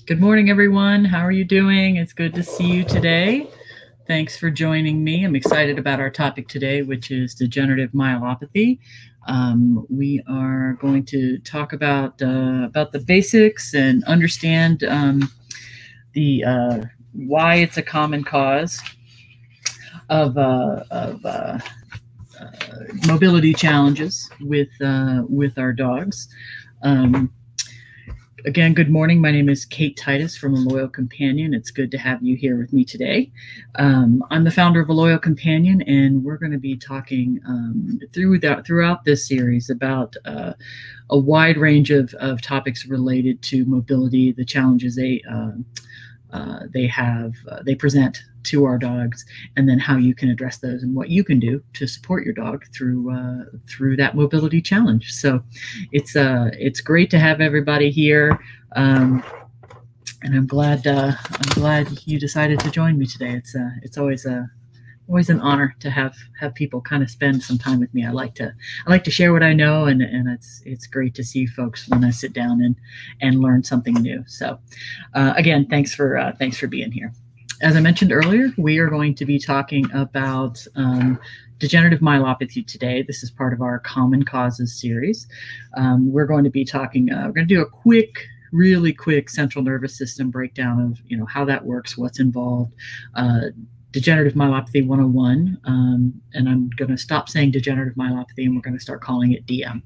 Good morning, everyone. How are you doing? It's good to see you today. Thanks for joining me. I'm excited about our topic today, which is degenerative myelopathy. We are going to talk about the basics and understand why it's a common cause of mobility challenges with our dogs. Again, good morning. My name is Kate Titus from A Loyal Companion. It's good to have you here with me today. I'm the founder of A Loyal Companion, and we're going to be talking throughout this series about a wide range of topics related to mobility, the challenges they present to our dogs, and then how you can address those and what you can do to support your dog through that mobility challenge. So it's great to have everybody here, and I'm glad you decided to join me today. It's always an honor to have people kind of spend some time with me. I like to share what I know, and it's great to see folks when I sit down and learn something new. So again, thanks for being here. As I mentioned earlier, we are going to be talking about degenerative myelopathy today. This is part of our Common Causes series. We're going to be talking. We're going to do a really quick central nervous system breakdown of how that works, what's involved. Degenerative Myelopathy 101, and I'm going to stop saying degenerative myelopathy and we're going to start calling it DM.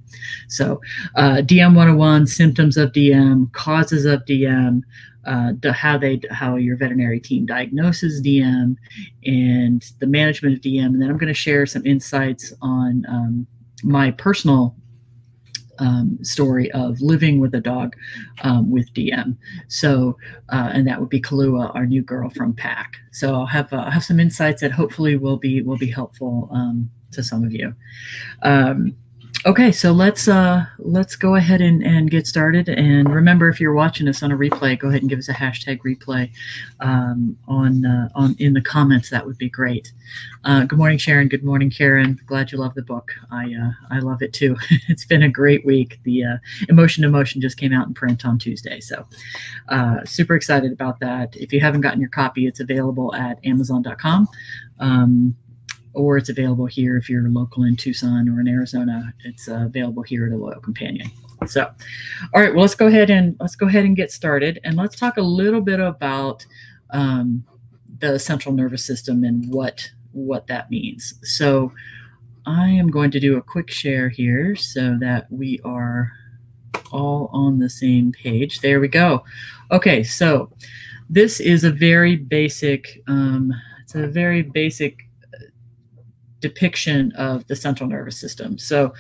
So DM 101, symptoms of DM, causes of DM, how your veterinary team diagnoses DM, and the management of DM. And then I'm going to share some insights on my personal story of living with a dog with DM. So, and that would be Kalua, our new girl from PAC. So I'll have some insights that hopefully will be helpful to some of you. Okay, so let's go ahead and get started. And remember, if you're watching us on a replay, go ahead and give us a hashtag replay in the comments. That would be great. Good morning, Sharon. Good morning, Karen. Glad you love the book. I love it too. It's been a great week. The Emotion to Motion just came out in print on Tuesday, so super excited about that. If you haven't gotten your copy, it's available at Amazon.com. Or it's available here if you're local in Tucson or in Arizona. It's available here at A Loyal Companion. So, all right, well, let's go ahead and get started, and let's talk a little bit about the central nervous system and what that means. So, I am going to do a quick share here so that we are all on the same page. There we go. Okay, so this is a very basic. It's a very basic depiction of the central nervous system. So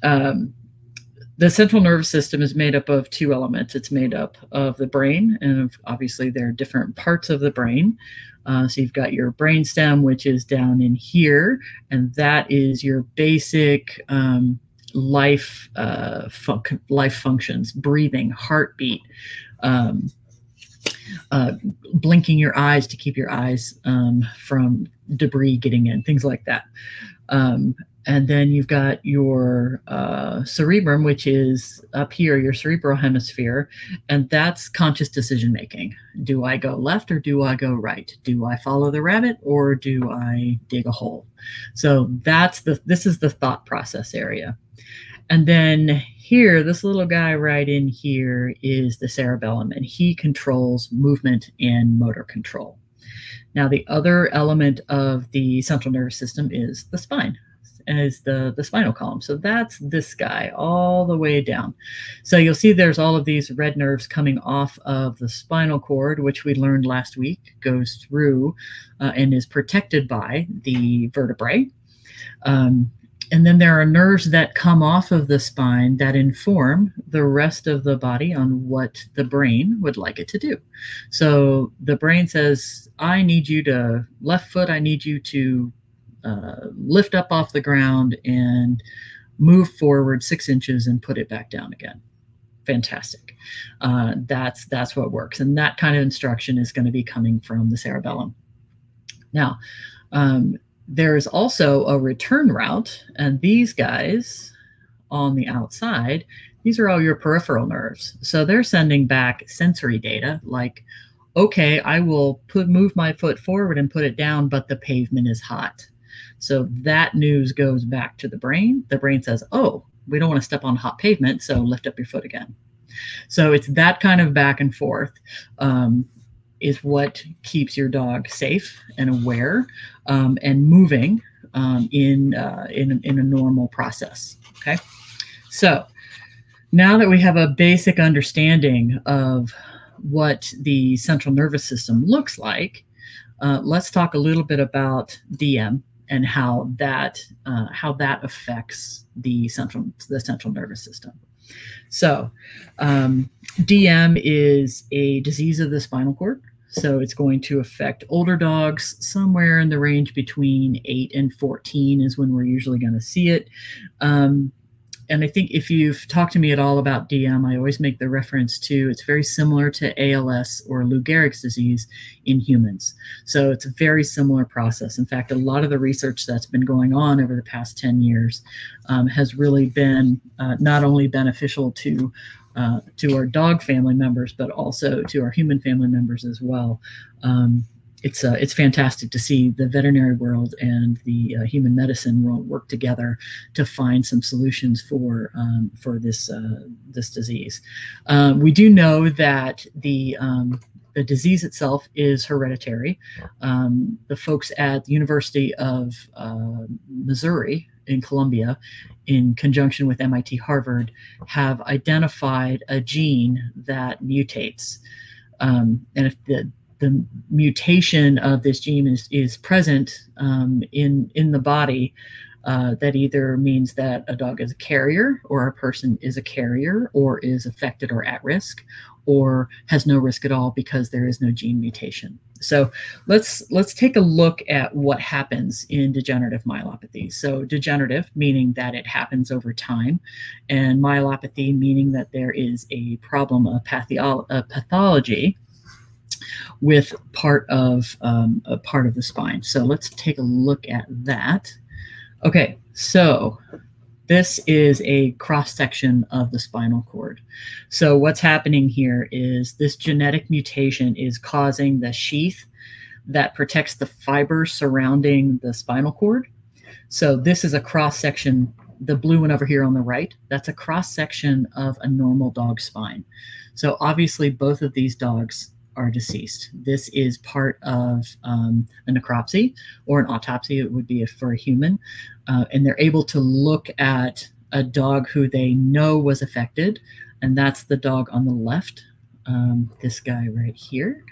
the central nervous system is made up of two elements. It's made up of the brain, and obviously there are different parts of the brain. So you've got your brainstem, which is down in here, and that is your basic life functions: breathing, heartbeat, blinking your eyes to keep your eyes from debris getting in, things like that. And then you've got your cerebrum, which is up here, your cerebral hemisphere, and that's conscious decision making. Do I go left or do I go right? Do I follow the rabbit or do I dig a hole? So this is the thought process area. And then here, this little guy right in here is the cerebellum, and he controls movement and motor control. Now, the other element of the central nervous system is the spine, is the spinal column. So that's this guy all the way down. So you'll see there's all of these red nerves coming off of the spinal cord, which we learned last week goes through and is protected by the vertebrae. And then there are nerves that come off of the spine that inform the rest of the body on what the brain would like it to do. So the brain says, I need you to, left foot, I need you to lift up off the ground and move forward 6 inches and put it back down again. Fantastic. That's what works. And that kind of instruction is going to be coming from the cerebellum. Now, there is also a return route, and these guys on the outside, these are all your peripheral nerves. So they're sending back sensory data like, okay, I will move my foot forward and put it down, but the pavement is hot. So that news goes back to the brain. The brain says, oh, we don't want to step on hot pavement, so lift up your foot again. So it's that kind of back and forth is what keeps your dog safe and aware and moving in a normal process. Okay, so now that we have a basic understanding of what the central nervous system looks like, let's talk a little bit about DM and how that affects the central nervous system. So DM is a disease of the spinal cord. So it's going to affect older dogs. Somewhere in the range between 8 and 14 is when we're usually going to see it. And I think if you've talked to me at all about DM, I always make the reference to it's very similar to ALS or Lou Gehrig's disease in humans. So it's a very similar process. In fact, a lot of the research that's been going on over the past 10 years has really been not only beneficial to our dog family members, but also to our human family members as well. It's fantastic to see the veterinary world and the human medicine world work together to find some solutions for this disease. We do know that the disease itself is hereditary. The folks at the University of Missouri in Columbia, in conjunction with MIT Harvard, have identified a gene that mutates. And if the mutation of this gene is present in the body, that either means that a dog is a carrier, or a person is a carrier, or is affected or at risk, or has no risk at all because there is no gene mutation. So let's take a look at what happens in degenerative myelopathy. So degenerative, meaning that it happens over time, and myelopathy, meaning that there is a problem, a pathology with part of the spine. So let's take a look at that. Okay, so this is a cross-section of the spinal cord. So what's happening here is this genetic mutation is causing the sheath that protects the fibers surrounding the spinal cord. So this is a cross-section, the blue one over here on the right, that's a cross-section of a normal dog spine. So obviously both of these dogs are deceased. This is part of a necropsy or an autopsy. It would be for a human. And they're able to look at a dog who they know was affected. And that's the dog on the left, this guy right here.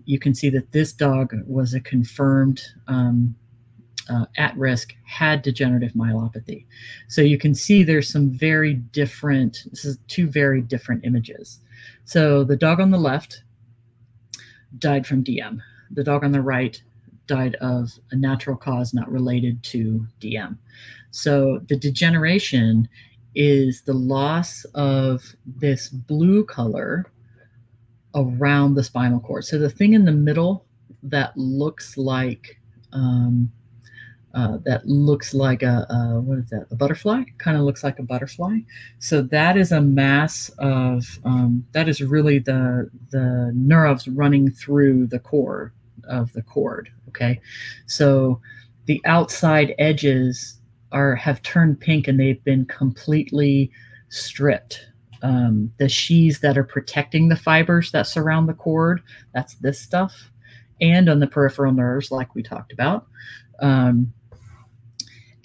You can see that this dog was a confirmed at risk, had degenerative myelopathy. So you can see there's some very different, this is two very different images. So the dog on the left died from DM. The dog on the right died of a natural cause not related to DM. So the degeneration is the loss of this blue color around the spinal cord. So the thing in the middle that looks like what is that? A butterfly? Kind of looks like a butterfly. So that is a mass of that is really the nerves running through the core of the cord. Okay, so the outside edges have turned pink and they've been completely stripped. The sheaths that are protecting the fibers that surround the cord, that's this stuff, and on the peripheral nerves, like we talked about.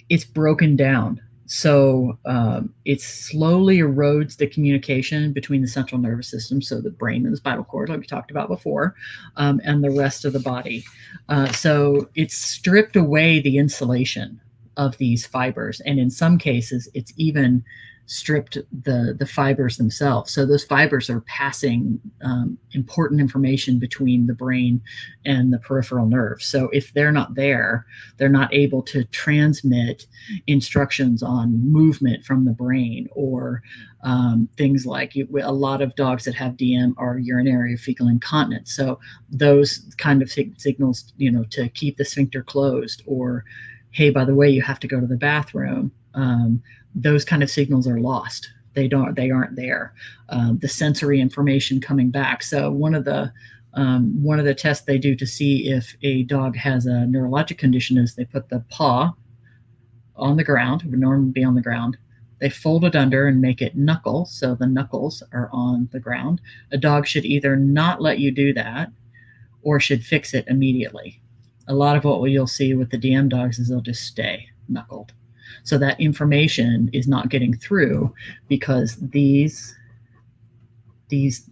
It's broken down. So it slowly erodes the communication between the central nervous system, so the brain and the spinal cord, like we talked about before, and the rest of the body. So it's stripped away the insulation of these fibers. And in some cases, it's even stripped the fibers themselves. So those fibers are passing important information between the brain and the peripheral nerves. So if they're not there, they're not able to transmit instructions on movement from the brain, or things like a lot of dogs that have DM are urinary or fecal incontinent. So those kind of signals, to keep the sphincter closed, or, hey, by the way, you have to go to the bathroom. Those kind of signals are lost They aren't there. The sensory information coming back. So one of the tests they do to see if a dog has a neurologic condition is they put the paw on the ground, it would normally be on the ground. They fold it under and make it knuckle, so the knuckles are on the ground. A dog should either not let you do that or should fix it immediately. A lot of what you'll see with the DM dogs is they'll just stay knuckled. So that information is not getting through because these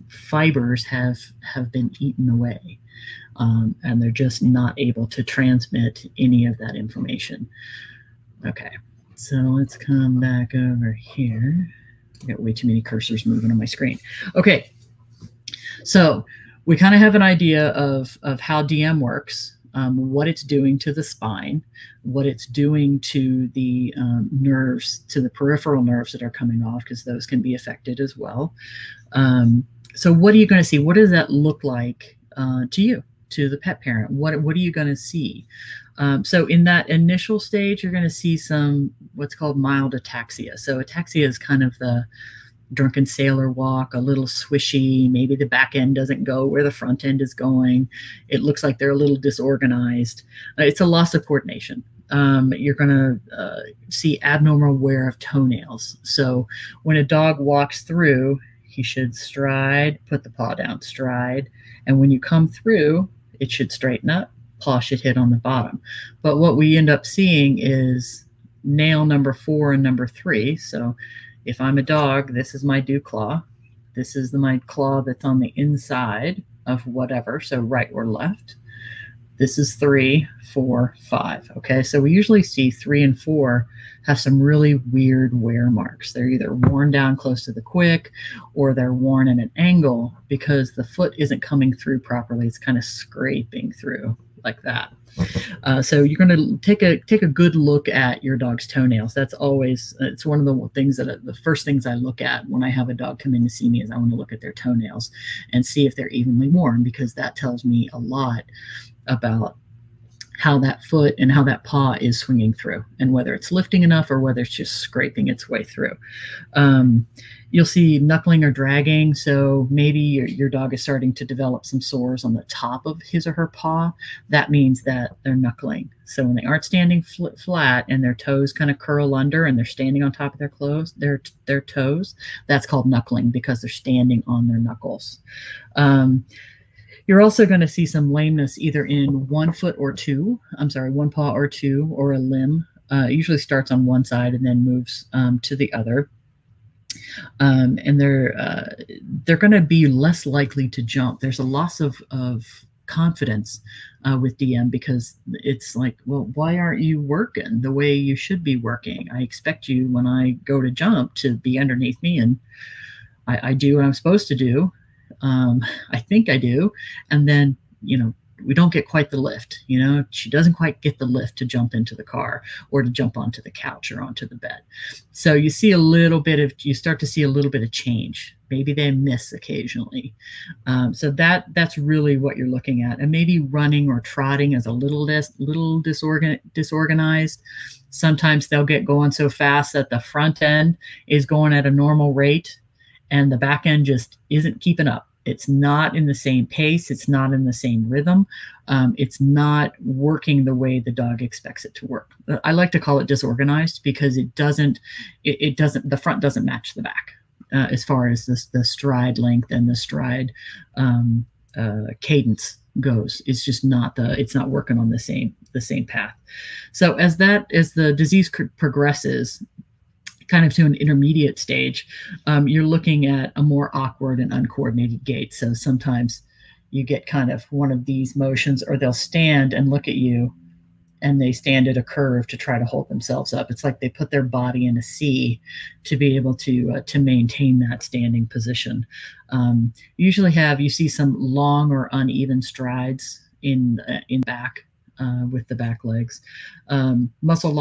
fibers have been eaten away, and they're just not able to transmit any of that information. Okay, so let's come back over here. I got way too many cursors moving on my screen. Okay, so we kind of have an idea of how DM works, what it's doing to the spine, what it's doing to the nerves, to the peripheral nerves that are coming off, because those can be affected as well. So what are you going to see? What does that look like to you, to the pet parent? What are you going to see? So in that initial stage, you're going to see some what's called mild ataxia. So ataxia is kind of the drunken sailor walk, a little swishy. Maybe the back end doesn't go where the front end is going. It looks like they're a little disorganized. It's a loss of coordination. You're going to see abnormal wear of toenails. So when a dog walks through, he should stride, put the paw down, stride. And when you come through, it should straighten up. Paw should hit on the bottom. But what we end up seeing is nail number 4 and number 3. So if I'm a dog, this is my dew claw. This is my claw that's on the inside of whatever, so right or left. This is 3, 4, 5. Okay, so we usually see 3 and 4 have some really weird wear marks. They're either worn down close to the quick or they're worn at an angle because the foot isn't coming through properly. It's kind of scraping through like that. So you're going to take a good look at your dog's toenails. That's always, it's one of the things that the first things I look at when I have a dog come in to see me is I want to look at their toenails and see if they're evenly worn, because that tells me a lot about how that foot and how that paw is swinging through, and whether it's lifting enough or whether it's just scraping its way through. You'll see knuckling or dragging. So maybe your dog is starting to develop some sores on the top of his or her paw. That means that they're knuckling. So when they aren't standing flat and their toes kind of curl under and they're standing on top of their toes, that's called knuckling because they're standing on their knuckles. You're also going to see some lameness either in one paw or 2, or a limb. It usually starts on one side and then moves to the other. And they're going to be less likely to jump. There's a loss of confidence with DM because it's like, well, why aren't you working the way you should be working? I expect you, when I go to jump, to be underneath me, and I do what I'm supposed to do. I think I do. And then, we don't get quite the lift. She doesn't quite get the lift to jump into the car or to jump onto the couch or onto the bed. So you start to see a little bit of change. Maybe they miss occasionally. So that's really what you're looking at. And maybe running or trotting is a little disorganized. Sometimes they'll get going so fast that the front end is going at a normal rate and the back end just isn't keeping up. It's not in the same pace. It's not in the same rhythm. It's not working the way the dog expects it to work. I like to call it disorganized because the front doesn't match the back as far as the stride length and the stride cadence goes. It's just it's not working on the same path. So as the disease progresses, kind of to an intermediate stage, you're looking at a more awkward and uncoordinated gait. So sometimes you get kind of one of these motions, or they'll stand and look at you and they stand at a curve to try to hold themselves up. It's like they put their body in a C to be able to maintain that standing position. You see some long or uneven strides in back with the back legs. Muscle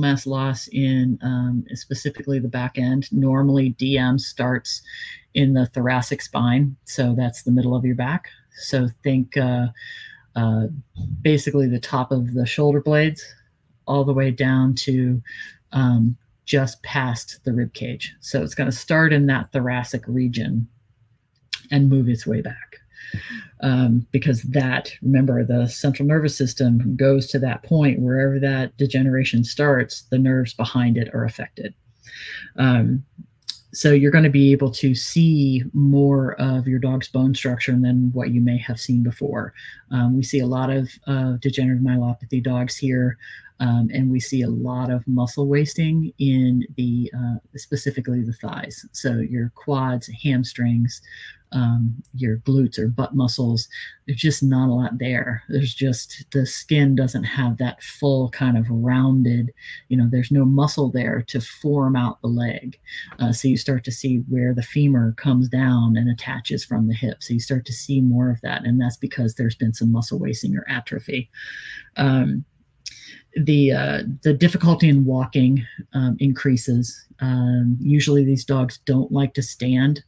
mass loss in specifically the back end. Normally DM starts in the thoracic spine, so that's the middle of your back. So think basically the top of the shoulder blades all the way down to just past the rib cage. So it's going to start in that thoracic region and move its way back. Because that, remember, the central nervous system goes to that point. Wherever that degeneration starts, the nerves behind it are affected. So you're going to be able to see more of your dog's bone structure than what you may have seen before. We see a lot of degenerative myelopathy dogs here, and we see a lot of muscle wasting in the specifically the thighs. So your quads, hamstrings, your glutes or butt muscles, there's just not a lot there. There's just, the skin doesn't have that full kind of rounded, there's no muscle there to form out the leg. So you start to see where the femur comes down and attaches from the hip. So you start to see more of that. And that's because there's been some muscle wasting or atrophy. The difficulty in walking increases. Usually these dogs don't like to stand.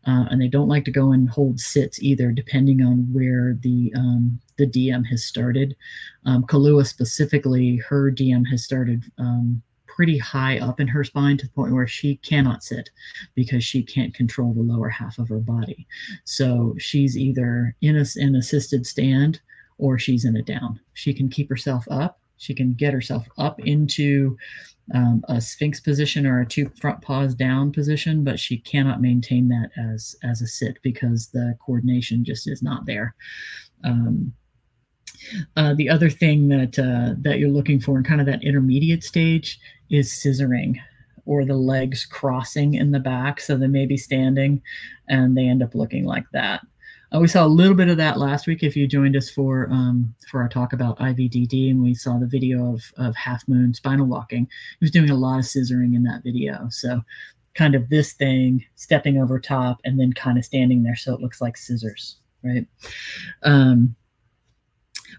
And they don't like to go and hold sits either, depending on where the DM has started. Kahlua specifically, her DM has started pretty high up in her spine, to the point where she cannot sit because she can't control the lower half of her body. So she's either in an assisted stand or she's in a down. She can keep herself up. She can get herself up into a sphinx position or a two front paws down position, but she cannot maintain that as a sit because the coordination just is not there. The other thing that you're looking for in kind of that intermediate stage is scissoring, or the legs crossing in the back. So they may be standing and they end up looking like that. We saw a little bit of that last week if you joined us for our talk about IVDD, and we saw the video of Half Moon spinal walking. He was doing a lot of scissoring in that video. So kind of this thing, stepping over top and then kind of standing there so it looks like scissors, right?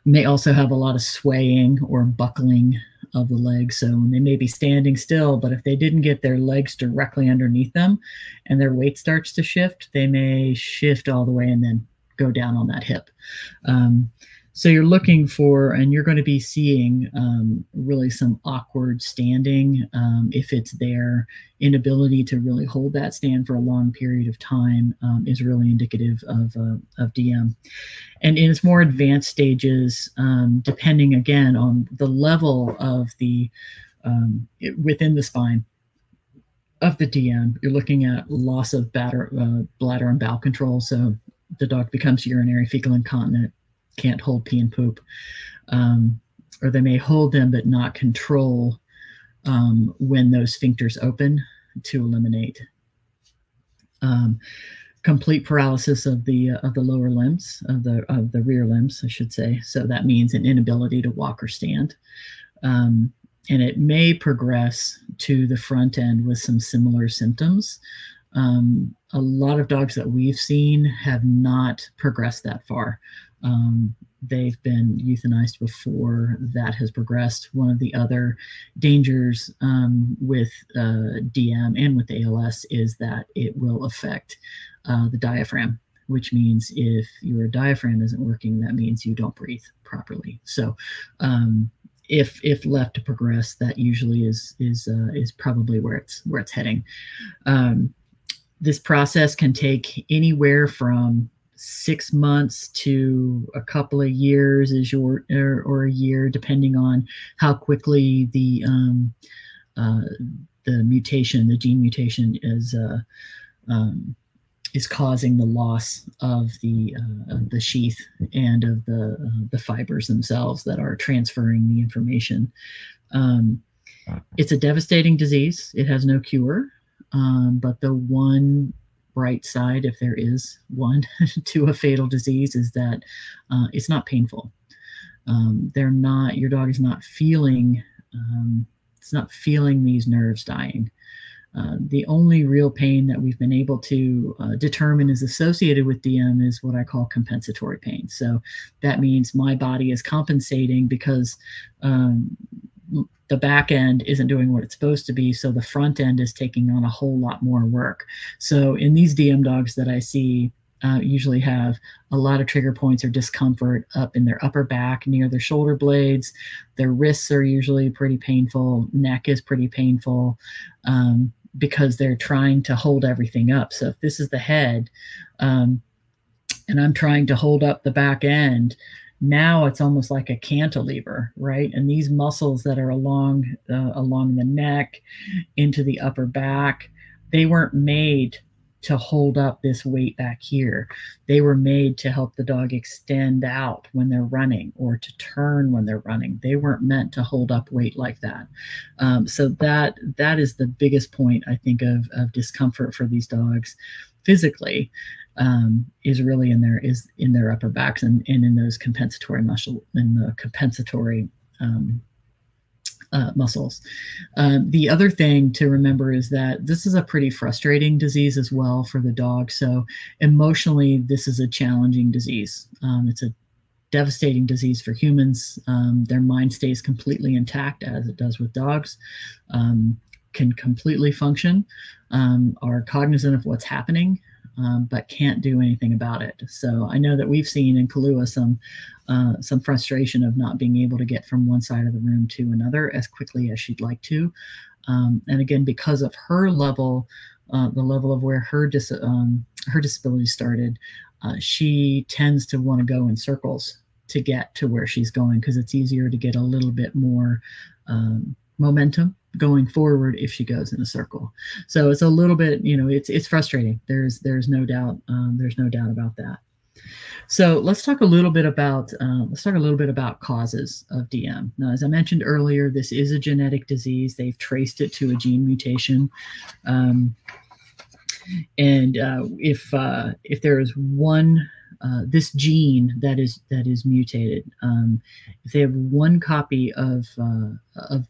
May also have a lot of swaying or buckling of the legs. So they may be standing still, but if they didn't get their legs directly underneath them and their weight starts to shift, they may shift all the way and then go down on that hip. So you're looking for, and you're going to be seeing really some awkward standing. If it's their inability to really hold that stand for a long period of time, is really indicative of DM. And in its more advanced stages, depending again on the level of the within the spine of the DM, you're looking at loss of bladder and bowel control. So the dog becomes urinary fecal incontinent, can't hold pee and poop, or they may hold them but not control when those sphincters open to eliminate. Complete paralysis of the lower limbs, of the rear limbs, I should say. So that means an inability to walk or stand. And it may progress to the front end with some similar symptoms. A lot of dogs that we've seen have not progressed that far. They've been euthanized before that has progressed. One of the other dangers with DM and with ALS is that it will affect the diaphragm, which means if your diaphragm isn't working, that means you don't breathe properly. So if left to progress, that usually is probably where it's heading. This process can take anywhere from 6 months to a couple of years, or a year, depending on how quickly the mutation, the gene mutation, is causing the loss of the sheath and of the fibers themselves that are transferring the information. It's a devastating disease. It has no cure, but the one bright side, if there is one, to a fatal disease is that it's not painful. Your dog is not feeling, it's not feeling these nerves dying. The only real pain that we've been able to determine is associated with DM is what I call compensatory pain. So that means my body is compensating because the back end isn't doing what it's supposed to be, so the front end is taking on a whole lot more work. So in these DM dogs that I see, usually have a lot of trigger points or discomfort up in their upper back near their shoulder blades. Their wrists are usually pretty painful. Neck is pretty painful because they're trying to hold everything up. So if this is the head and I'm trying to hold up the back end, now it's almost like a cantilever, right? And these muscles that are along the neck into the upper back, they weren't made to hold up this weight back here. They were made to help the dog extend out when they're running or to turn when they're running. They weren't meant to hold up weight like that. So that is the biggest point, I think, of discomfort for these dogs physically, is really in their upper backs and in those compensatory muscle, in the compensatory muscles. The other thing to remember is that this is a pretty frustrating disease as well for the dog. So emotionally, this is a challenging disease. It's a devastating disease for humans. Their mind stays completely intact, as it does with dogs, can completely function, are cognizant of what's happening, but can't do anything about it. So I know that we've seen in Kahlua some frustration of not being able to get from one side of the room to another as quickly as she'd like to. And again, because of her level, the level of where her disability started, she tends to want to go in circles to get to where she's going, because it's easier to get a little bit more momentum going forward if she goes in a circle. So it's a little bit, it's frustrating. There's no doubt. There's no doubt about that. So let's talk a little bit about causes of DM. Now, as I mentioned earlier, this is a genetic disease. They've traced it to a gene mutation, and if there is one this gene that is mutated, if they have one copy of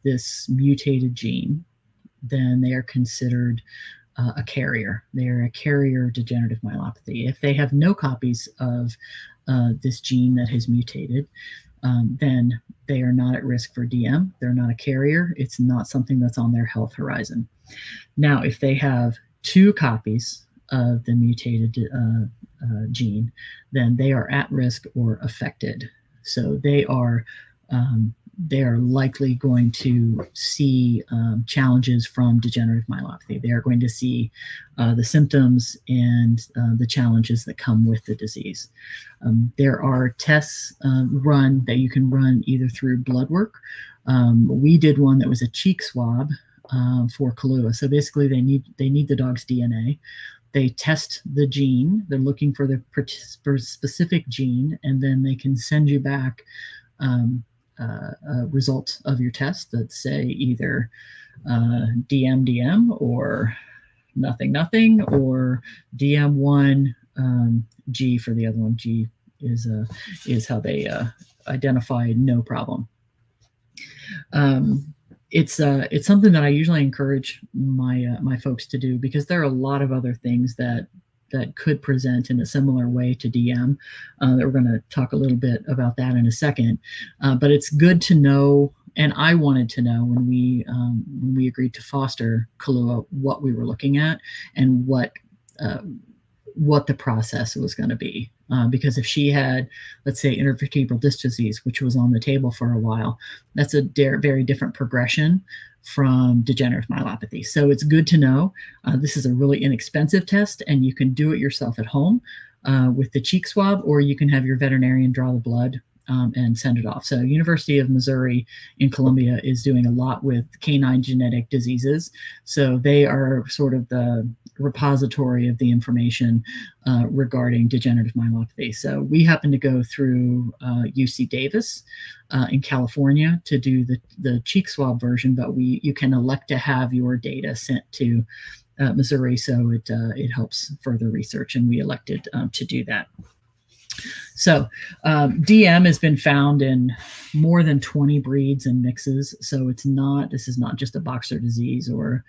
this mutated gene, then they are considered a carrier. They are a carrier of degenerative myelopathy. If they have no copies of this gene that has mutated, then they are not at risk for DM. They're not a carrier. It's not something that's on their health horizon. Now, if they have two copies of the mutated gene, then they are at risk or affected. So they are likely going to see challenges from degenerative myelopathy. They are going to see the symptoms and the challenges that come with the disease. There are tests that you can run either through blood work. We did one that was a cheek swab for Kahlua. So basically, they need the dog's DNA. They test the gene. They're looking for the specific gene, and then they can send you back a result of your test that say either DM or nothing, or DM1 G for the other one. G is how they identify no problem. It's something that I usually encourage my folks to do, because there are a lot of other things that could present in a similar way to DM. That we're going to talk a little bit about that in a second. But it's good to know, and I wanted to know when we agreed to foster Kahlua what we were looking at and what the process was going to be. Because if she had, let's say, intervertebral disc disease, which was on the table for a while, that's a very different progression from degenerative myelopathy. So it's good to know. This is a really inexpensive test, and you can do it yourself at home with the cheek swab, or you can have your veterinarian draw the blood and send it off. So University of Missouri in Columbia is doing a lot with canine genetic diseases. So they are sort of the repository of the information regarding degenerative myelopathy. So we happen to go through UC Davis in California to do the cheek swab version, but you can elect to have your data sent to Missouri, so it helps further research, and we elected to do that. So DM has been found in more than 20 breeds and mixes. So this is not just a boxer disease or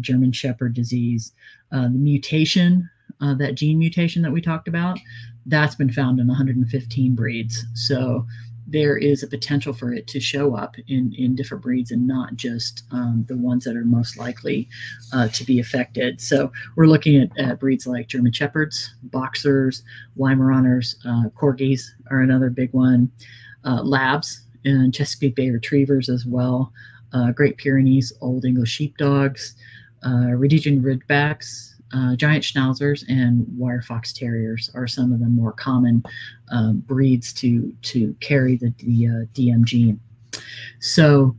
German Shepherd disease. The mutation, that gene mutation that we talked about, that's been found in 115 breeds. So there is a potential for it to show up in different breeds and not just the ones that are most likely to be affected. So we're looking at breeds like German Shepherds, Boxers, Weimaraners, Corgis are another big one, Labs, and Chesapeake Bay Retrievers as well, Great Pyrenees, Old English Sheepdogs, Rhodesian Ridgebacks, Giant Schnauzers, and Wire Fox Terriers are some of the more common breeds to carry the DM gene. So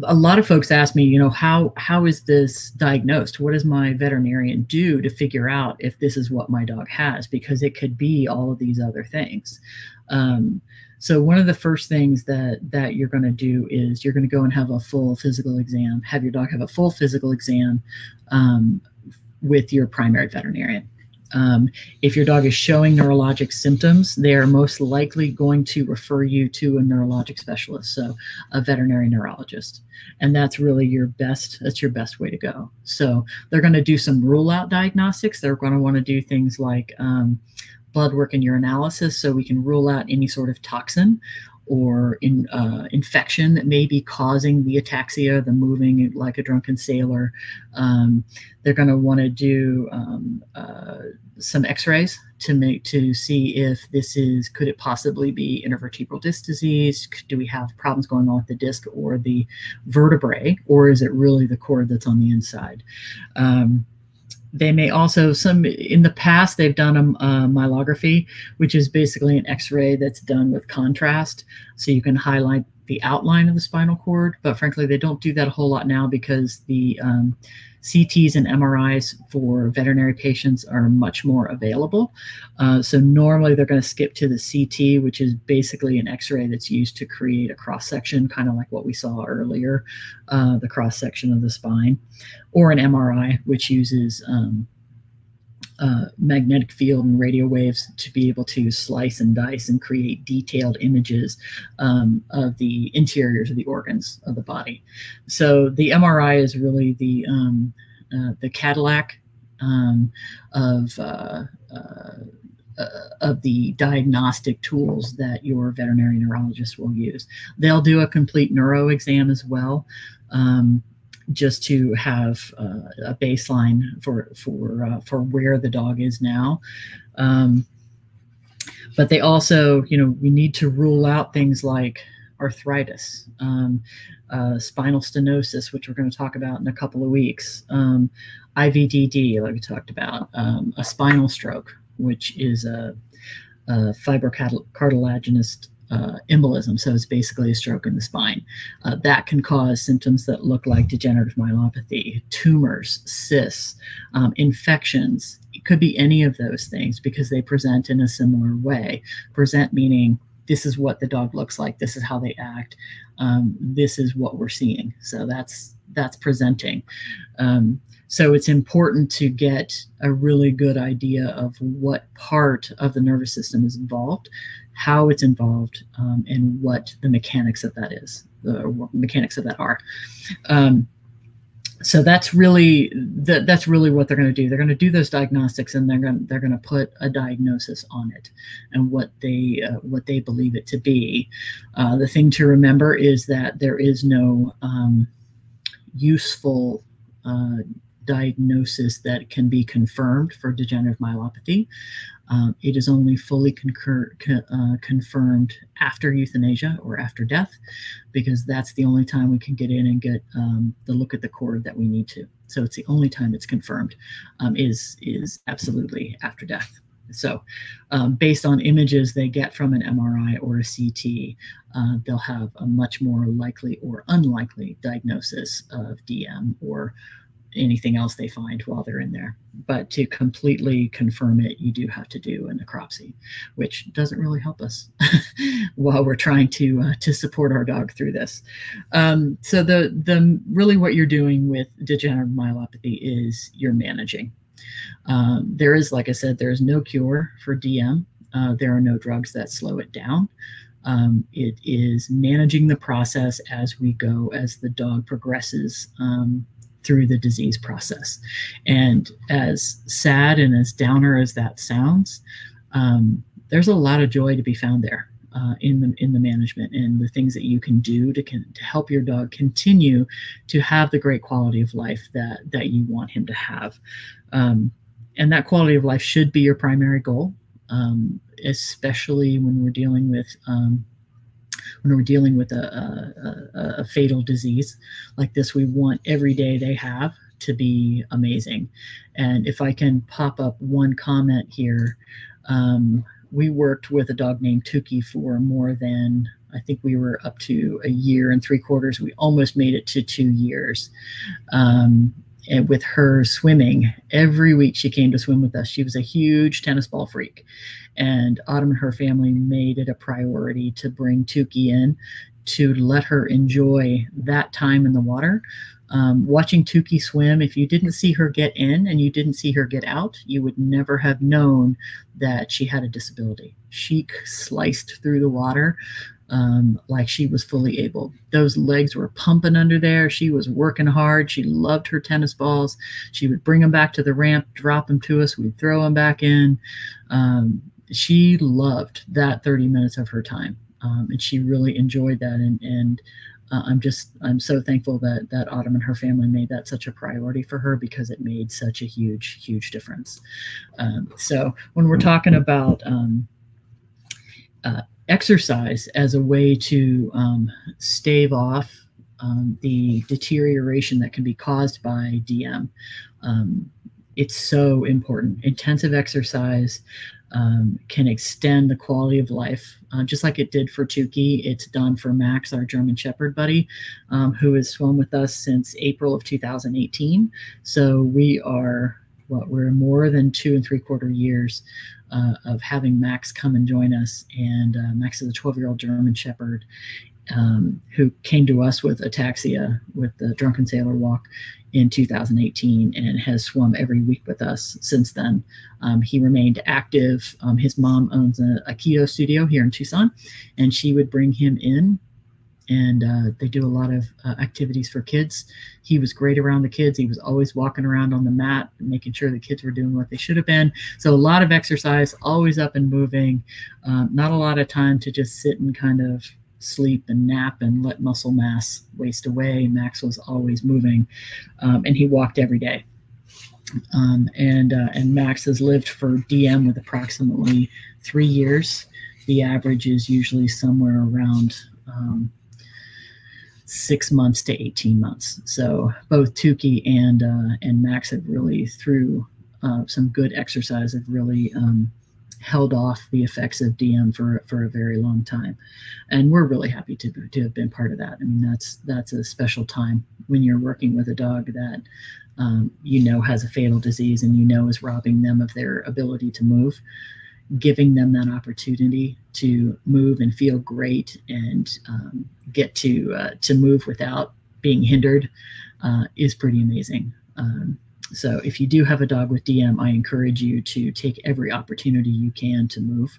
a lot of folks ask me, how is this diagnosed? What does my veterinarian do to figure out if this is what my dog has? Because it could be all of these other things. So one of the first things that you're going to do is you're going to go and have a full physical exam, have your dog have a full physical exam with your primary veterinarian. If your dog is showing neurologic symptoms, they are most likely going to refer you to a neurologic specialist, so a veterinary neurologist. And that's really your best way to go. So they're going to do some rule out diagnostics. They're going to want to do things like blood work and urinalysis, so we can rule out any sort of toxin or infection that may be causing the ataxia, the moving like a drunken sailor. They're going to want to do some X-rays to see if could it possibly be intervertebral disc disease? Do we have problems going on with the disc or the vertebrae, or is it really the cord that's on the inside? They may also, in the past, they've done a myelography, which is basically an X-ray that's done with contrast. So you can highlight the outline of the spinal cord, but frankly, they don't do that a whole lot now because the CTs and MRIs for veterinary patients are much more available. So normally they're going to skip to the CT, which is basically an X-ray that's used to create a cross-section, kind of like what we saw earlier, the cross-section of the spine, or an MRI, which uses magnetic field and radio waves to be able to slice and dice and create detailed images of the interiors of the organs of the body. So the MRI is really the Cadillac of the diagnostic tools that your veterinary neurologist will use. They'll do a complete neuro exam as well, just to have a baseline for where the dog is now. But they also, we need to rule out things like arthritis, spinal stenosis, which we're going to talk about in a couple of weeks, IVDD, like we talked about, a spinal stroke, which is a fibrocartilaginous embolism, so it's basically a stroke in the spine. That can cause symptoms that look like degenerative myelopathy, tumors, cysts, infections. It could be any of those things because they present in a similar way. Present meaning this is what the dog looks like, this is how they act, this is what we're seeing. So that's presenting. So it's important to get a really good idea of what part of the nervous system is involved, how it's involved, and what the mechanics of that is, what the mechanics of that are. So that's really what they're going to do. They're going to do those diagnostics, and they're going to put a diagnosis on it and what they believe it to be. The thing to remember is that there is no useful diagnosis that can be confirmed for degenerative myelopathy. It is only fully confirmed after euthanasia or after death, because that's the only time we can get in and get the look at the cord that we need to. So it's the only time it's confirmed, is absolutely after death. So based on images they get from an MRI or a CT, they'll have a much more likely or unlikely diagnosis of DM or anything else they find while they're in there. But to completely confirm it, you do have to do a necropsy, which doesn't really help us while we're trying to support our dog through this. So the really what you're doing with degenerative myelopathy is you're managing. There is, like I said, there is no cure for DM. There are no drugs that slow it down. It is managing the process as we go, as the dog progresses through the disease process. And as sad and as downer as that sounds, there's a lot of joy to be found there. in the management and the things that you can do to help your dog continue to have the great quality of life that you want him to have. And that quality of life should be your primary goal, especially when we're dealing with a fatal disease like this. We want every day they have to be amazing. And if I can pop up one comment here, we worked with a dog named Tuki for more than, I think we were up to 1 year and 3/4. We almost made it to 2 years. And with her swimming, every week she came to swim with us. She was a huge tennis ball freak. And Autumn and her family made it a priority to bring Tuki in to let her enjoy that time in the water. Watching Tuki swim, if you didn't see her get in and you didn't see her get out, you would never have known that she had a disability. She sliced through the water like she was fully able. Those legs were pumping under there. She was working hard. She loved her tennis balls. She would bring them back to the ramp, drop them to us. We'd throw them back in. She loved that 30 minutes of her time. And she really enjoyed that. And I'm so thankful that Autumn and her family made that such a priority for her, because it made such a huge difference. So when we're talking about exercise as a way to stave off the deterioration that can be caused by DM, it's so important. Intensive exercise can extend the quality of life, just like it did for Tuki. It's done for Max, our German Shepherd buddy, who has swum with us since April of 2018. So we're more than 2 3/4 years of having Max come and join us. And Max is a 12-year-old German Shepherd who came to us with ataxia, with the Drunken Sailor Walk in 2018, and has swum every week with us since then. He remained active. His mom owns a keto studio here in Tucson, and she would bring him in, and they do a lot of activities for kids. He was great around the kids. He was always walking around on the mat, making sure the kids were doing what they should have been. So a lot of exercise, always up and moving, not a lot of time to just sit and kind of sleep and nap and let muscle mass waste away. Max was always moving, and he walked every day. And Max has lived for DM with approximately 3 years. The average is usually somewhere around 6 months to 18 months. So both Tuki and Max have really, through some good exercise, have really held off the effects of DM for a very long time. And we're really happy to have been part of that. I mean, that's a special time when you're working with a dog that has a fatal disease and is robbing them of their ability to move. Giving them that opportunity to move and feel great and get to move without being hindered is pretty amazing. So if you do have a dog with DM, I encourage you to take every opportunity you can to move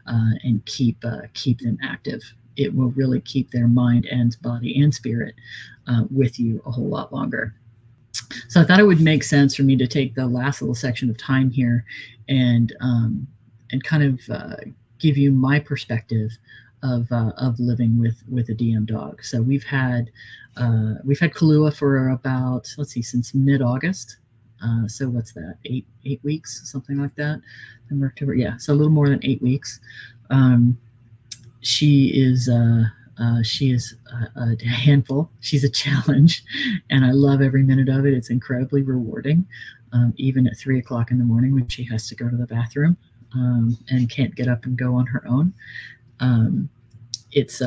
and keep them active. It will really keep their mind and body and spirit with you a whole lot longer. So I thought it would make sense for me to take the last little section of time here and kind of give you my perspective of living with a DM dog. So we've had Kahlua for about, since mid-August. So what's that? 8 weeks, something like that. September, October, yeah. So a little more than 8 weeks. She is a handful. She's a challenge, and I love every minute of it. It's incredibly rewarding, even at 3 o'clock in the morning when she has to go to the bathroom and can't get up and go on her own. It's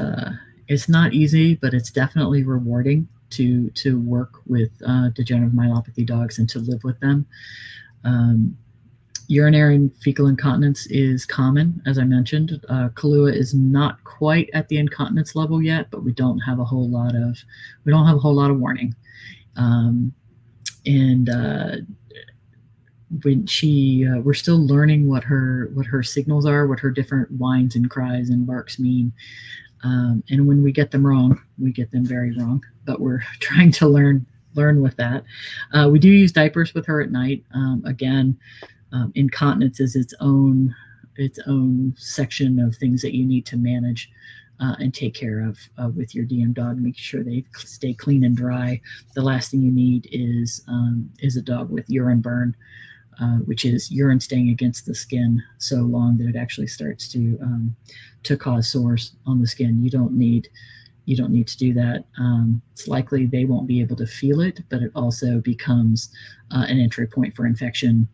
not easy, but it's definitely rewarding to work with degenerative myelopathy dogs and to live with them. Urinary and fecal incontinence is common, as I mentioned. Kahlua is not quite at the incontinence level yet, but we don't have a whole lot of warning. When we're still learning what her signals are, what her different whines and cries and barks mean. And when we get them wrong, we get them very wrong, but we're trying to learn with that. We do use diapers with her at night. Again, incontinence is its own section of things that you need to manage and take care of with your DM dog. Make sure they stay clean and dry. The last thing you need is a dog with urine burn, which is urine staying against the skin so long that it actually starts to cause sores on the skin. You don't need to do that. It's likely they won't be able to feel it, but it also becomes an entry point for infection,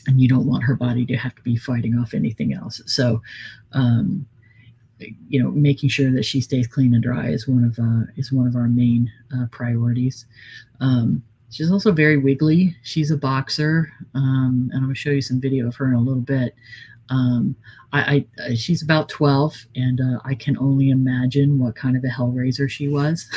and you don't want her body to have to be fighting off anything else. So, making sure that she stays clean and dry is one of our main priorities. She's also very wiggly. She's a boxer, and I'm going to show you some video of her in a little bit. She's about 12, and I can only imagine what kind of a hellraiser she was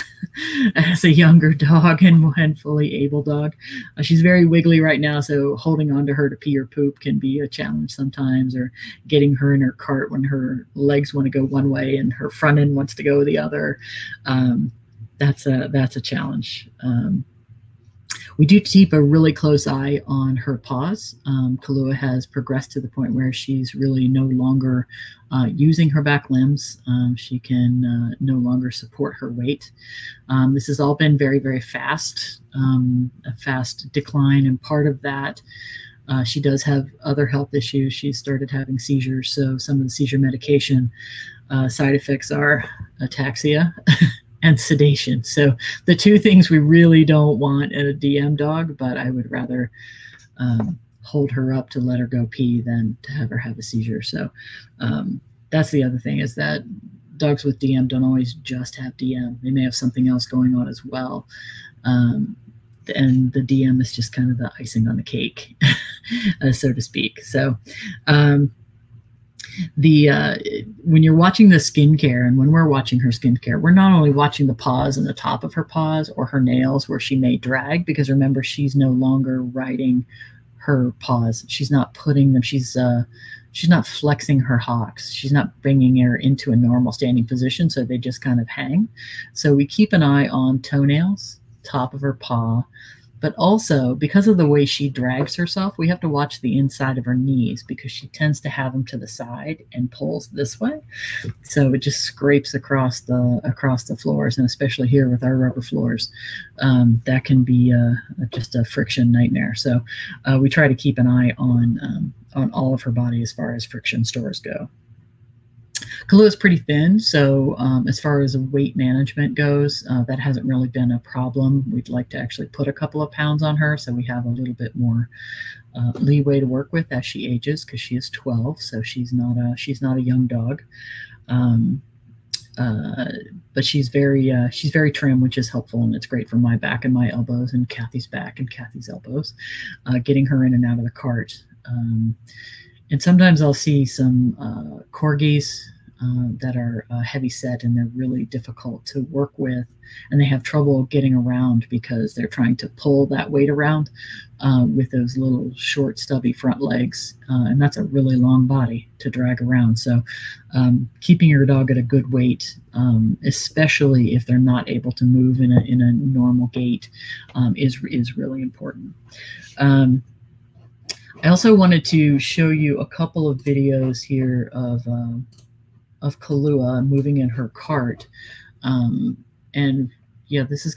as a younger dog and fully able dog. She's very wiggly right now, so holding on to her to pee or poop can be a challenge sometimes, or getting her in her cart when her legs want to go one way and her front end wants to go the other. That's a challenge. We do keep a really close eye on her paws. Kahlua has progressed to the point where she's really no longer using her back limbs. She can no longer support her weight. This has all been very, very fast, a fast decline, and part of that, she does have other health issues. She started having seizures, so some of the seizure medication side effects are ataxia and sedation. So the two things we really don't want in a DM dog, but I would rather hold her up to let her go pee than to have her have a seizure. So that's the other thing, is that dogs with DM don't always just have DM. They may have something else going on as well. And the DM is just kind of the icing on the cake, so to speak. So when you're watching the skincare, and when we're watching her skincare, we're not only watching the paws and the top of her paws or her nails where she may drag, because remember, she's no longer riding her paws. She's not putting them, she's not flexing her hocks. She's not bringing her into a normal standing position, so they just kind of hang. So we keep an eye on toenails, top of her paw, but also because of the way she drags herself, we have to watch the inside of her knees, because she tends to have them to the side and pulls this way. So it just scrapes across the floors, and especially here with our rubber floors, that can be just a friction nightmare. So we try to keep an eye on all of her body as far as friction stores go. Kahlua is pretty thin, so as far as weight management goes, that hasn't really been a problem. We'd like to actually put a couple of pounds on her, so we have a little bit more leeway to work with as she ages, because she is 12, so she's not a young dog. But she's very trim, which is helpful, and it's great for my back and my elbows, and Kathy's back and Kathy's elbows, getting her in and out of the cart. And sometimes I'll see some corgis that are heavy set, and they're really difficult to work with, and they have trouble getting around because they're trying to pull that weight around with those little short stubby front legs, and that's a really long body to drag around. So keeping your dog at a good weight, especially if they're not able to move in a normal gait, is really important. I also wanted to show you a couple of videos here of Kahlua moving in her cart. And yeah, this is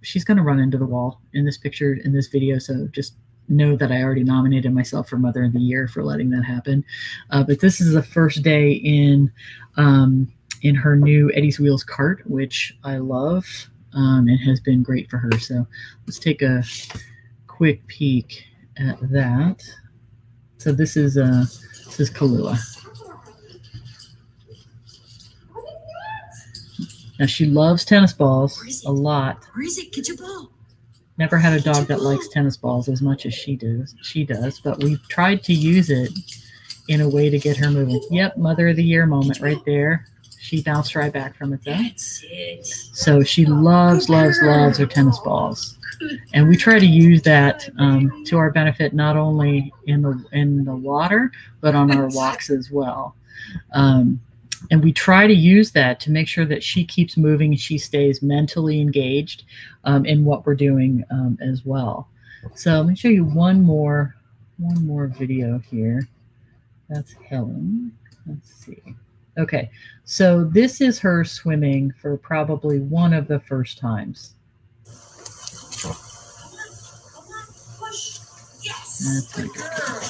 she's going to run into the wall in this picture, in this video. So just know that I already nominated myself for Mother of the Year for letting that happen. But this is the first day in her new Eddie's Wheels cart, which I love, and has been great for her. So let's take a quick peek at that. So this is Kahlua. Now she loves tennis balls a lot. Where is it? Get your ball. Never had a dog that likes tennis balls as much as she does, but we've tried to use it in a way to get her moving. Yep, Mother of the Year moment right there. She bounced right back from it though. That's it. So she loves her tennis balls. And we try to use that to our benefit, not only in the water, but on our walks as well. And we try to use that to make sure that she keeps moving and she stays mentally engaged in what we're doing as well. So let me show you one more video here. That's Helen. Let's see. Okay, so this is her swimming for probably one of the first times. That's my girl.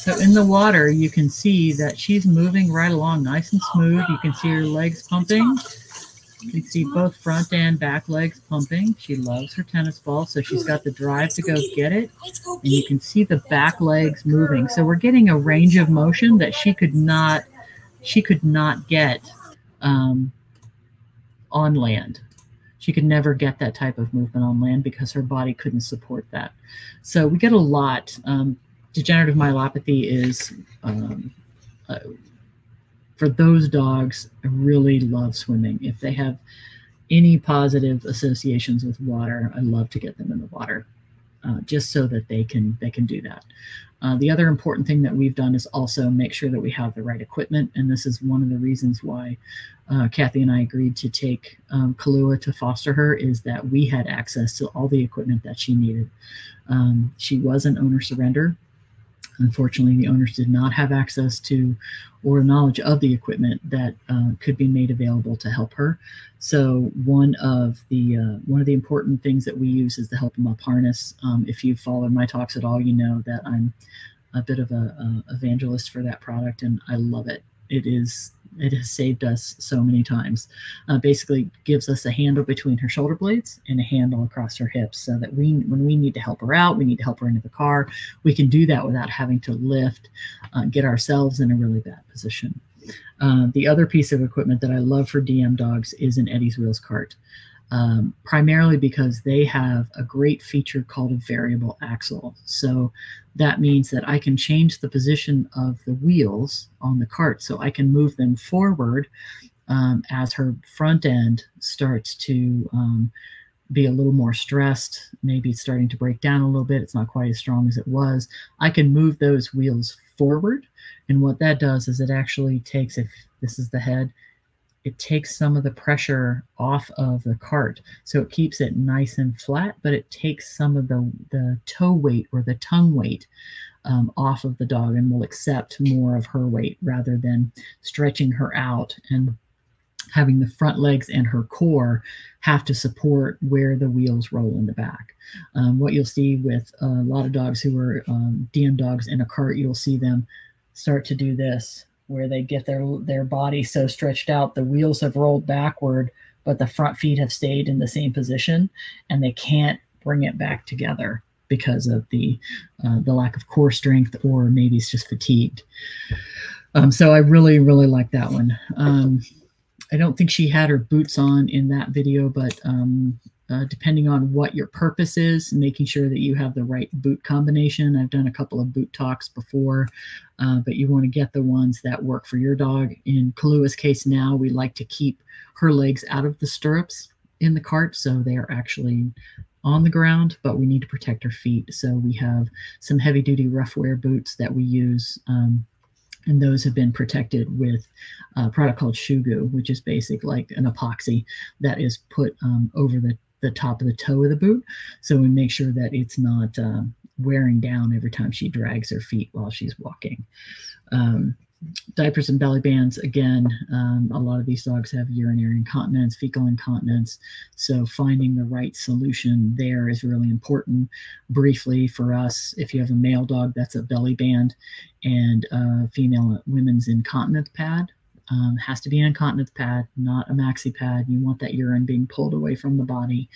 So in the water, you can see that she's moving right along nice and smooth. You can see her legs pumping. You can see both front and back legs pumping. She loves her tennis ball, so she's got the drive to go get it. And you can see the back legs moving. So we're getting a range of motion that she could not get on land. She could never get that type of movement on land because her body couldn't support that. So we get a lot. Degenerative myelopathy is, for those dogs, really love swimming. If they have any positive associations with water, I love to get them in the water, just so that they can do that. The other important thing that we've done is also make sure that we have the right equipment, and this is one of the reasons why Kathy and I agreed to take Kahlua to foster her, is that we had access to all the equipment that she needed. She was an owner surrender. Unfortunately, the owners did not have access to or knowledge of the equipment that could be made available to help her. So one of the important things that we use is the Help 'em Up harness. If you've followed my talks at all, you know that I'm a bit of a evangelist for that product, and I love it. It has saved us so many times. Basically gives us a handle between her shoulder blades and a handle across her hips, so that when we need to help her out, we need to help her into the car, we can do that without having to lift, get ourselves in a really bad position. The other piece of equipment that I love for DM dogs is an Eddie's Wheels cart. Primarily because they have a great feature called a variable axle. So that means that I can change the position of the wheels on the cart, so I can move them forward as her front end starts to be a little more stressed. Maybe it's starting to break down a little bit. It's not quite as strong as it was. I can move those wheels forward, and what that does is it actually takes, if this is the head, it takes some of the pressure off of the cart. So it keeps it nice and flat, but it takes some of the toe weight or the tongue weight off of the dog, and will accept more of her weight rather than stretching her out and having the front legs and her core have to support where the wheels roll in the back. What you'll see with a lot of dogs who are DM dogs in a cart, you'll see them start to do this, where they get their body so stretched out, the wheels have rolled backward, but the front feet have stayed in the same position, and they can't bring it back together because of the lack of core strength, or maybe it's just fatigued. So I really, really like that one. I don't think she had her boots on in that video, but depending on what your purpose is, making sure that you have the right boot combination. I've done a couple of boot talks before, but you want to get the ones that work for your dog. In Kahlua's case now, we like to keep her legs out of the stirrups in the cart, so they are actually on the ground, but we need to protect her feet. So we have some heavy-duty rough wear boots that we use, and those have been protected with a product called Shugu, which is basic like an epoxy that is put over the top of the toe of the boot. So we make sure that it's not wearing down every time she drags her feet while she's walking. Diapers and belly bands, again, a lot of these dogs have urinary incontinence, fecal incontinence. So finding the right solution there is really important. Briefly for us, if you have a male dog, that's a belly band, and a female women's incontinence pad. Has to be an incontinence pad, not a maxi pad. You want that urine being pulled away from the body.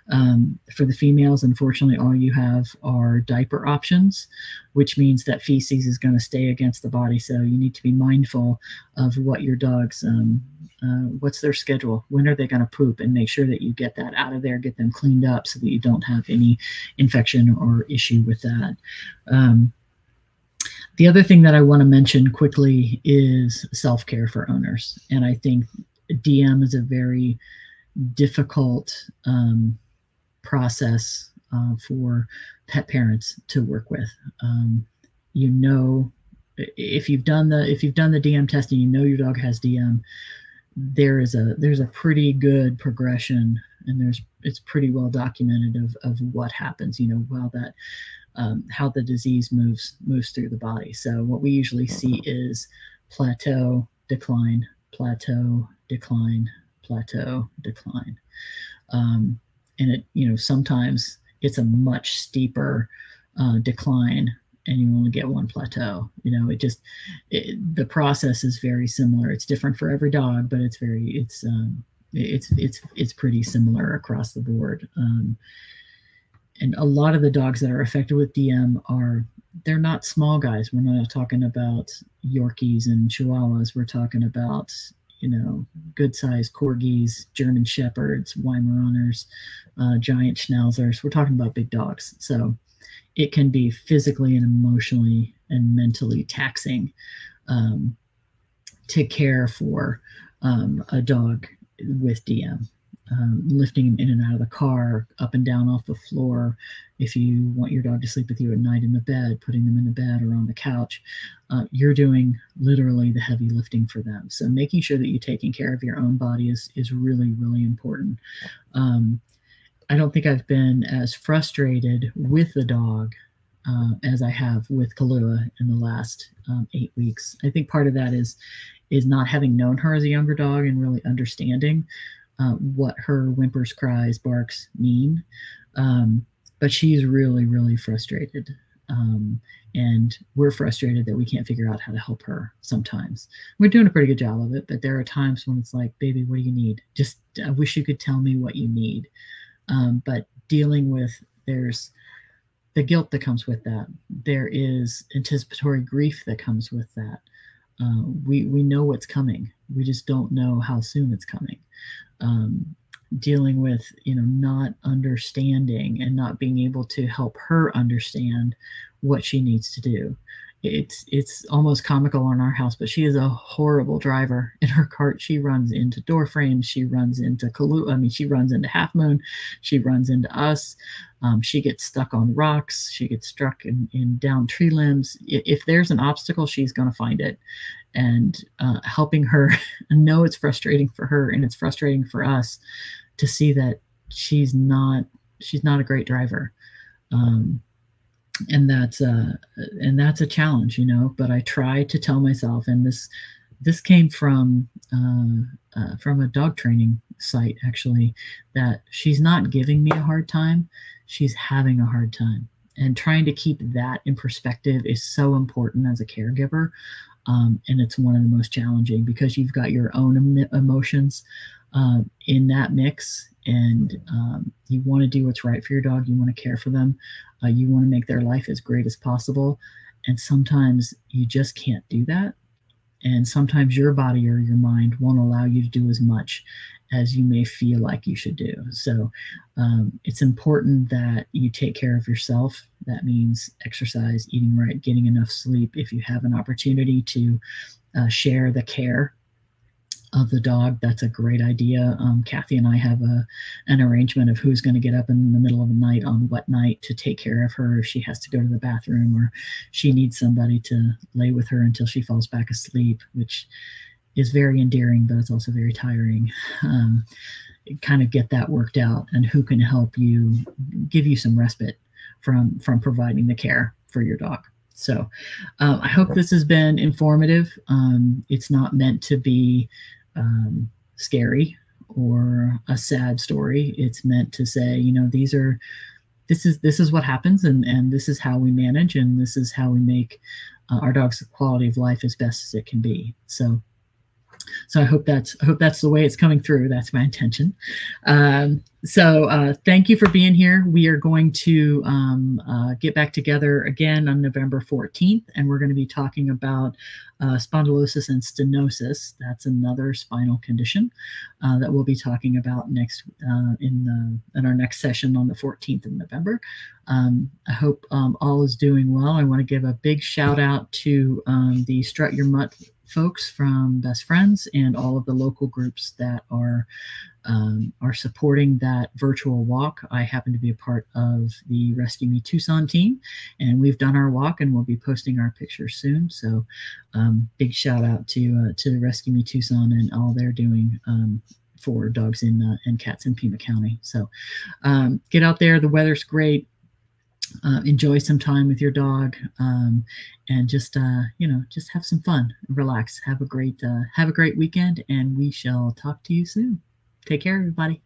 For the females, unfortunately, all you have are diaper options, which means that feces is going to stay against the body. So you need to be mindful of what your dog's, what's their schedule, when are they going to poop, and make sure that you get that out of there, get them cleaned up so that you don't have any infection or issue with that. The other thing that I want to mention quickly is self-care for owners. And I think DM is a very difficult process for pet parents to work with. You know, if you've done the DM testing, you know your dog has DM. There's a pretty good progression, and it's pretty well documented of what happens. You know, while that how the disease moves through the body. So what we usually see is plateau, decline, plateau, decline, plateau, decline. And it, sometimes it's a much steeper decline, and you only get one plateau. The process is very similar. It's different for every dog, but it's pretty similar across the board. And a lot of the dogs that are affected with DM they're not small guys. We're not talking about Yorkies and Chihuahuas. We're talking about, good-sized Corgis, German Shepherds, Weimaraners, giant Schnauzers. We're talking about big dogs. So it can be physically and emotionally and mentally taxing to care for a dog with DM. Lifting him in and out of the car, up and down off the floor. If you want your dog to sleep with you at night in the bed, putting them in the bed or on the couch, you're doing literally the heavy lifting for them. So making sure that you're taking care of your own body is really, really important. I don't think I've been as frustrated with the dog as I have with Kahlua in the last 8 weeks. I think part of that is not having known her as a younger dog and really understanding what her whimpers, cries, barks mean. But she's really, really frustrated. And we're frustrated that we can't figure out how to help her sometimes. We're doing a pretty good job of it, but there are times when it's like, baby, what do you need? Just, I wish you could tell me what you need. But dealing with, there's the guilt that comes with that. There is anticipatory grief that comes with that. We know what's coming. We just don't know how soon it's coming. Dealing with, not understanding and not being able to help her understand what she needs to do. It's almost comical in our house, but she is a horrible driver. In her cart, she runs into door frames. She runs into Kahlua. She runs into Half Moon. She runs into us. She gets stuck on rocks. She gets struck in down tree limbs. If there's an obstacle, she's going to find it. And helping her know it's frustrating for her and it's frustrating for us to see that she's not a great driver. And that's a challenge, but I try to tell myself, and this came from a dog training site, actually, that she's not giving me a hard time. She's having a hard time. And trying to keep that in perspective is so important as a caregiver. And it's one of the most challenging because you've got your own emotions in that mix, and you want to do what's right for your dog. You want to care for them. You want to make their life as great as possible. And sometimes you just can't do that. And sometimes your body or your mind won't allow you to do as much as you may feel like you should do. So it's important that you take care of yourself. That means exercise, eating right, getting enough sleep. If you have an opportunity to share the care of the dog, that's a great idea. Kathy and I have an arrangement of who's going to get up in the middle of the night on what night to take care of her if she has to go to the bathroom or she needs somebody to lay with her until she falls back asleep, which is very endearing, but it's also very tiring. Kind of get that worked out, and who can help you, give you some respite from providing the care for your dog. So I hope this has been informative. It's not meant to be scary or a sad story. It's meant to say, this is what happens, and this is how we manage, and this is how we make our dog's quality of life as best as it can be. So I hope that's the way it's coming through. That's my intention. So thank you for being here. We are going to get back together again on November 14th, and we're going to be talking about spondylosis and stenosis. That's another spinal condition that we'll be talking about next in our next session on the 14th of November. I hope all is doing well. I want to give a big shout out to the Strut Your Mutt folks from Best Friends and all of the local groups that are supporting that virtual walk. I happen to be a part of the Rescue Me Tucson team, and we've done our walk, and we'll be posting our pictures soon. So big shout out to Rescue Me Tucson and all they're doing for dogs and cats in Pima County. So get out there. The weather's great. enjoy some time with your dog, and just just have some fun, relax, have a great weekend, and we shall talk to you soon. Take care, everybody.